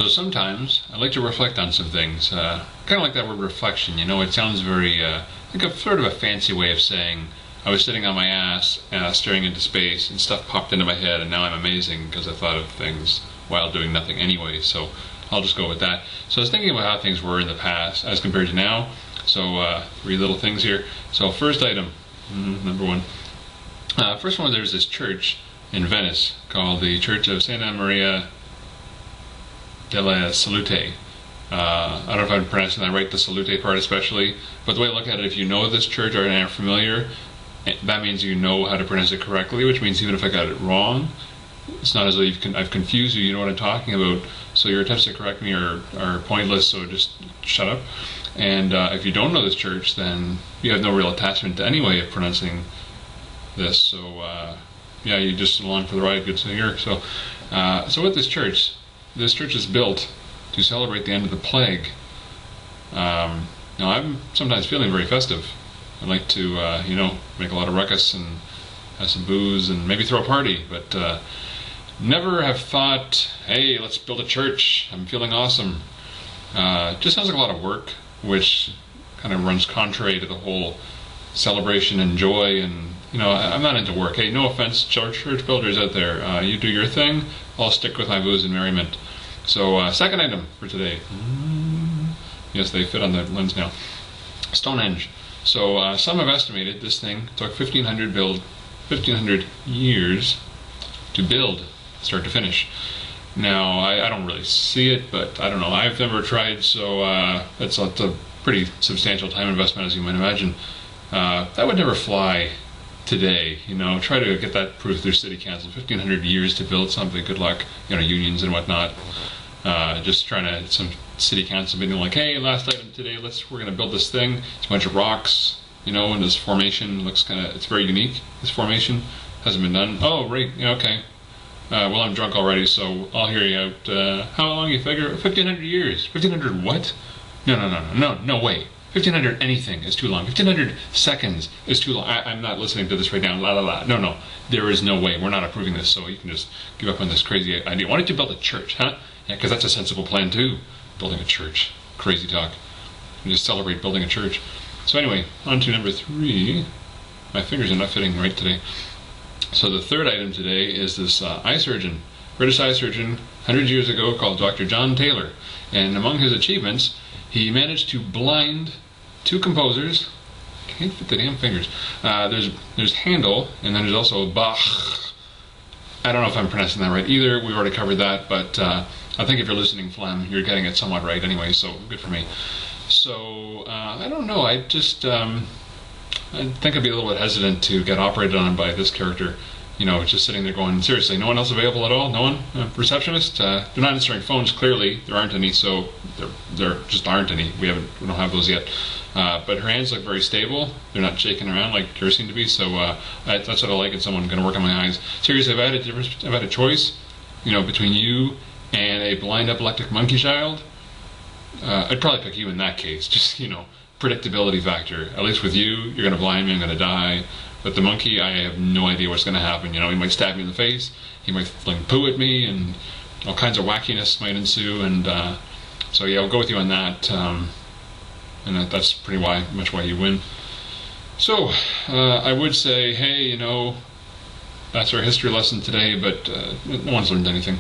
So sometimes I like to reflect on some things. Kind of like that word reflection. You know, it sounds very like a sort of a fancy way of saying I was sitting on my ass, staring into space, and stuff popped into my head, and now I'm amazing because I thought of things while doing nothing anyway. So I'll just go with that. So I was thinking about how things were in the past as compared to now. So 3 little things here. So first item, number 1. First one, there's this church in Venice called the Church of Santa Maria della Salute. I don't know if I'm pronouncing that right, the Salute part especially, but the way I look at it, if you know this church or are familiar, that means you know how to pronounce it correctly, which means even if I got it wrong, it's not as though I've confused you, you know what I'm talking about, so your attempts to correct me are pointless, so just shut up. And if you don't know this church, then you have no real attachment to any way of pronouncing this, so yeah, you just along for the ride, good to hear. So with this church is built to celebrate the end of the plague. Now I'm sometimes feeling very festive. I like to, you know, make a lot of ruckus and have some booze and maybe throw a party, but never have thought, hey, let's build a church, I'm feeling awesome. Just sounds like a lot of work, which kind of runs contrary to the whole celebration and joy, and you know, I'm not into work. Hey, no offense, church builders out there, you do your thing, I'll stick with my booze and merriment. So second item for today. Yes, they fit on the lens now. Stonehenge. So some have estimated this thing took 1,500 years to build, start to finish. Now I don't really see it, but I don't know. I've never tried, so it's a pretty substantial time investment, as you might imagine. That would never fly today. You know, try to get that approved through city council. 1,500 years to build something. Good luck. You know, unions and whatnot. Just trying to some city council meeting like, hey, last item today, we're gonna build this thing. It's a bunch of rocks, you know, and this formation looks it's very unique. This formation hasn't been done. Oh, right, yeah, okay. Well, I'm drunk already, so I'll hear you out. How long you figure? 1,500 years. 1,500 what? No way. 1,500 anything is too long. 1,500 seconds is too long. I'm not listening to this right now. La la la. No. There is no way. We're not approving this, so you can just give up on this crazy idea. Why don't you build a church, huh? Yeah, because that's a sensible plan too. Building a church. Crazy talk. We just celebrate building a church. So anyway, on to number 3. My fingers are not fitting right today. So the third item today is this eye surgeon, British eye surgeon, 100 years ago, called Dr. John Taylor. And among his achievements, he managed to blind 2 composers. Can't fit the damn fingers. There's Handel, and then there's also Bach. I don't know if I'm pronouncing that right either. We've already covered that, but I think if you're listening, Phlegm, you're getting it somewhat right anyway, so good for me. So, I don't know, I just, I think I'd be a little bit hesitant to get operated on by this character. You know, just sitting there going, seriously, no one else available at all? No one? Receptionist? They're not answering phones, clearly. There aren't any, so there just aren't any. We don't have those yet. But her hands look very stable. They're not shaking around like yours seem to be, so that's what I like in someone going to work on my eyes. Seriously, if I had a choice, you know, between you and a blind epileptic monkey child, I'd probably pick you in that case. Just, you know, predictability factor. At least with you, you're going to blind me, I'm going to die. But the monkey, I have no idea what's going to happen. You know, he might stab me in the face, he might fling poo at me, and all kinds of wackiness might ensue. And so yeah, I'll go with you on that. And that's pretty much why you win. So I would say, hey, you know, that's our history lesson today, but no one's learned anything.